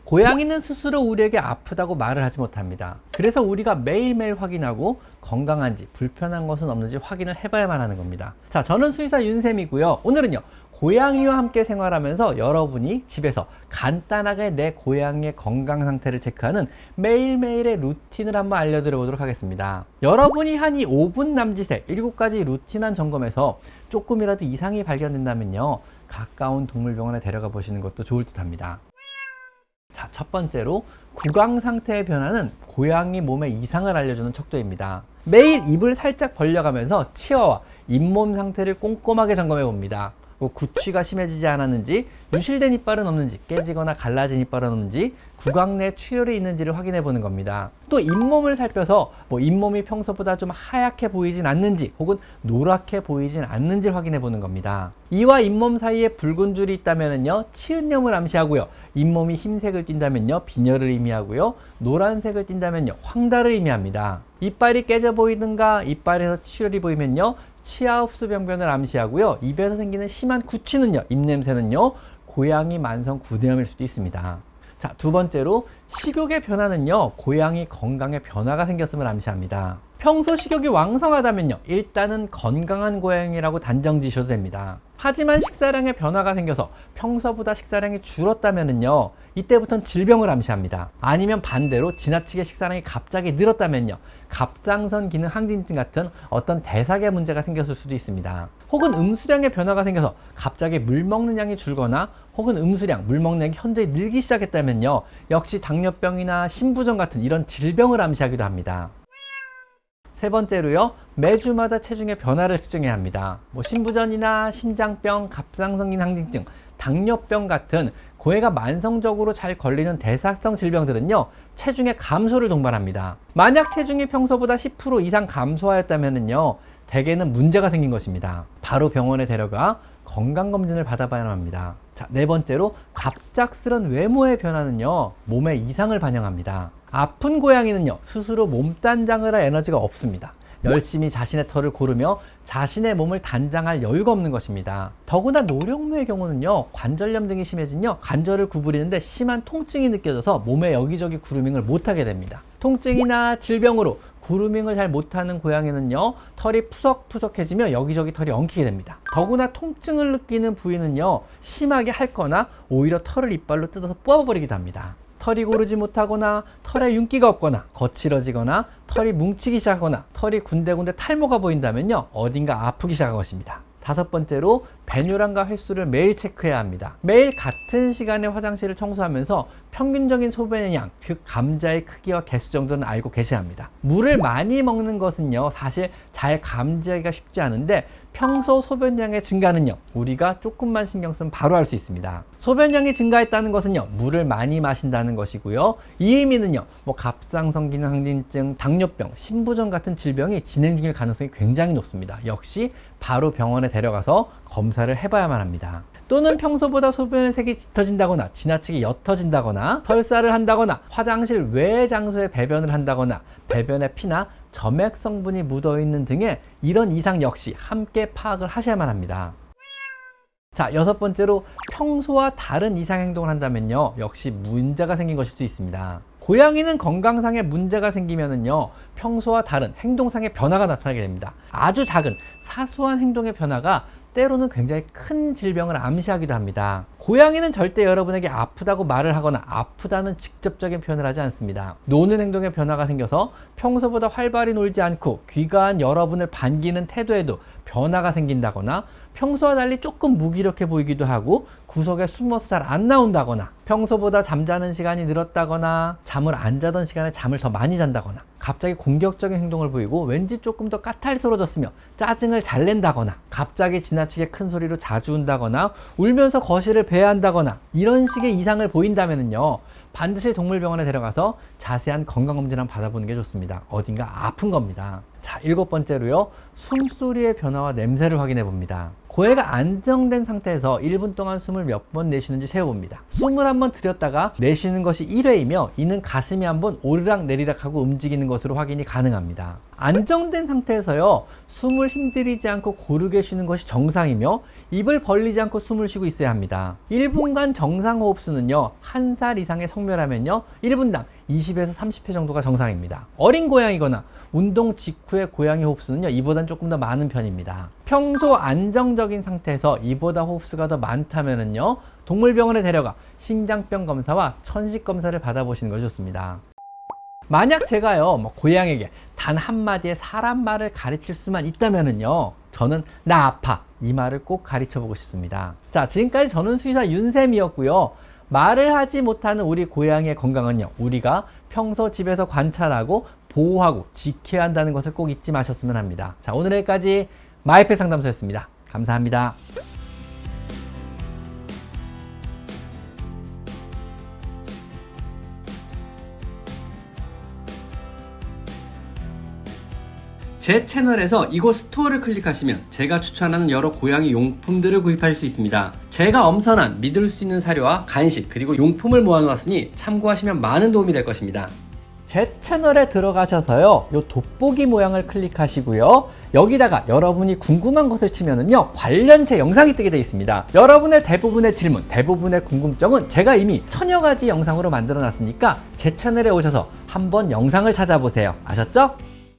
고양이는 스스로 우리에게 아프다고 말을 하지 못합니다. 그래서 우리가 매일매일 확인하고 건강한지 불편한 것은 없는지 확인을 해봐야만 하는 겁니다. 자, 저는 수의사 윤쌤이고요. 오늘은요, 고양이와 함께 생활하면서 여러분이 집에서 간단하게 내 고양이의 건강 상태를 체크하는 매일매일의 루틴을 한번 알려드려 보도록 하겠습니다. 여러분이 한 이 5분 남짓의 7가지 루틴한 점검에서 조금이라도 이상이 발견된다면요, 가까운 동물병원에 데려가 보시는 것도 좋을 듯 합니다. 자, 첫 번째로 구강 상태의 변화는 고양이 몸의 이상을 알려주는 척도입니다. 매일 입을 살짝 벌려가면서 치아와 잇몸 상태를 꼼꼼하게 점검해 봅니다. 구취가 심해지지 않았는지, 유실된 이빨은 없는지, 깨지거나 갈라진 이빨은 없는지, 구강 내 출혈이 있는지를 확인해 보는 겁니다. 또 잇몸을 살펴서 잇몸이 평소보다 좀 하얗게 보이진 않는지 혹은 노랗게 보이진 않는지를 확인해 보는 겁니다. 이와 잇몸 사이에 붉은 줄이 있다면요, 치은염을 암시하고요. 잇몸이 흰색을 띈다면요, 빈혈을 의미하고요. 노란색을 띈다면요, 황달을 의미합니다. 이빨이 깨져 보이든가 이빨에서 치열이 보이면요, 치아 흡수 병변을 암시하고요. 입에서 생기는 심한 구취는요, 입냄새는요, 고양이 만성 구내염일 수도 있습니다. 자, 두 번째로 식욕의 변화는요, 고양이 건강에 변화가 생겼음을 암시합니다. 평소 식욕이 왕성하다면요, 일단은 건강한 고양이라고 단정 지셔도 됩니다. 하지만 식사량에 변화가 생겨서 평소보다 식사량이 줄었다면요, 이때부터는 질병을 암시합니다. 아니면 반대로 지나치게 식사량이 갑자기 늘었다면요, 갑상선 기능 항진증 같은 어떤 대사계 문제가 생겼을 수도 있습니다. 혹은 음수량의 변화가 생겨서 갑자기 물 먹는 양이 줄거나 혹은 음수량, 물 먹는 양이 현저히 늘기 시작했다면요, 역시 당뇨병이나 신부전 같은 이런 질병을 암시하기도 합니다. 세 번째로요, 매주마다 체중의 변화를 측정해야 합니다. 신부전이나 심장병, 갑상선 기능 항진증, 당뇨병 같은 고해가 만성적으로 잘 걸리는 대사성 질병들은요, 체중의 감소를 동반합니다. 만약 체중이 평소보다 10% 이상 감소하였다면요, 대개는 문제가 생긴 것입니다. 바로 병원에 데려가 건강검진을 받아봐야 합니다. 자, 네 번째로 갑작스런 외모의 변화는요, 몸의 이상을 반영합니다. 아픈 고양이는요, 스스로 몸 단장을 할 에너지가 없습니다. 열심히 자신의 털을 고르며 자신의 몸을 단장할 여유가 없는 것입니다. 더구나 노령묘의 경우는요, 관절염 등이 심해진요, 관절을 구부리는데 심한 통증이 느껴져서 몸에 여기저기 그루밍을 못하게 됩니다. 통증이나 질병으로 그루밍을 잘 못하는 고양이는요, 털이 푸석푸석해지며 여기저기 털이 엉키게 됩니다. 더구나 통증을 느끼는 부위는요, 심하게 핥거나 오히려 털을 이빨로 뜯어서 뽑아버리기도 합니다. 털이 고르지 못하거나 털에 윤기가 없거나 거칠어지거나 털이 뭉치기 시작하거나 털이 군데군데 탈모가 보인다면요, 어딘가 아프기 시작한 것입니다. 다섯 번째로 배뇨량과 횟수를 매일 체크해야 합니다. 매일 같은 시간에 화장실을 청소하면서 평균적인 소변의 양, 즉 감자의 크기와 개수 정도는 알고 계셔야 합니다. 물을 많이 먹는 것은요, 사실 잘 감지하기가 쉽지 않은데 평소 소변량의 증가는요, 우리가 조금만 신경 쓰면 바로 알 수 있습니다. 소변량이 증가했다는 것은요, 물을 많이 마신다는 것이고요. 이 의미는요, 갑상선 기능 항진증, 당뇨병, 신부전 같은 질병이 진행 중일 가능성이 굉장히 높습니다. 역시 바로 병원에 데려가서 검사를 해봐야만 합니다. 또는 평소보다 소변의 색이 짙어진다거나 지나치게 옅어진다거나 설사를 한다거나 화장실 외의 장소에 배변을 한다거나 배변에 피나 점액 성분이 묻어있는 등의 이런 이상 역시 함께 파악을 하셔야만 합니다. 자, 여섯 번째로 평소와 다른 이상 행동을 한다면요, 역시 문제가 생긴 것일 수 있습니다. 고양이는 건강상의 문제가 생기면은요, 평소와 다른 행동상의 변화가 나타나게 됩니다. 아주 작은 사소한 행동의 변화가 때로는 굉장히 큰 질병을 암시하기도 합니다. 고양이는 절대 여러분에게 아프다고 말을 하거나 아프다는 직접적인 표현을 하지 않습니다. 노는 행동의 변화가 생겨서 평소보다 활발히 놀지 않고 귀가한 여러분을 반기는 태도에도 변화가 생긴다거나 평소와 달리 조금 무기력해 보이기도 하고 구석에 숨어서 잘 안 나온다거나 평소보다 잠자는 시간이 늘었다거나 잠을 안 자던 시간에 잠을 더 많이 잔다거나 갑자기 공격적인 행동을 보이고 왠지 조금 더 까탈스러워졌으며 짜증을 잘 낸다거나 갑자기 지나치게 큰 소리로 자주 운다거나 울면서 거실을 배회한다거나 이런 식의 이상을 보인다면요, 반드시 동물병원에 데려가서 자세한 건강검진 한번 받아보는 게 좋습니다. 어딘가 아픈 겁니다. 자, 일곱 번째로요, 숨소리의 변화와 냄새를 확인해 봅니다. 고해가 안정된 상태에서 1분 동안 숨을 몇 번 내쉬는지 세어봅니다. 숨을 한번 들였다가 내쉬는 것이 1회이며 이는 가슴이 한번 오르락 내리락 하고 움직이는 것으로 확인이 가능합니다. 안정된 상태에서요, 숨을 힘들이지 않고 고르게 쉬는 것이 정상이며 입을 벌리지 않고 숨을 쉬고 있어야 합니다. 1분간 정상 호흡수는요, 1살 이상의 성묘라면요 1분당 20에서 30회 정도가 정상입니다. 어린 고양이거나 운동 직후의 고양이 호흡수는요, 이보단 조금 더 많은 편입니다. 평소 안정적인 상태에서 이보다 호흡수가 더 많다면은요, 동물병원에 데려가 심장병 검사와 천식 검사를 받아보시는 것이 좋습니다. 만약 제가요, 고양이에게 단 한마디의 사람 말을 가르칠 수만 있다면은요, 저는 나 아파 이 말을 꼭 가르쳐 보고 싶습니다. 자, 지금까지 저는 수의사 윤쌤이었고요. 말을 하지 못하는 우리 고양이의 건강은요, 우리가 평소 집에서 관찰하고 보호하고 지켜야 한다는 것을 꼭 잊지 마셨으면 합니다. 자, 오늘 여기까지 마이펫 상담소였습니다. 감사합니다. 제 채널에서 이곳 스토어를 클릭하시면 제가 추천하는 여러 고양이 용품들을 구입할 수 있습니다. 제가 엄선한 믿을 수 있는 사료와 간식 그리고 용품을 모아놓았으니 참고하시면 많은 도움이 될 것입니다. 제 채널에 들어가셔서요, 요 돋보기 모양을 클릭하시고요, 여기다가 여러분이 궁금한 것을 치면은요, 관련체 영상이 뜨게 되어 있습니다. 여러분의 대부분의 질문, 대부분의 궁금증은 제가 이미 1000여 가지 영상으로 만들어 놨으니까 제 채널에 오셔서 한번 영상을 찾아보세요. 아셨죠?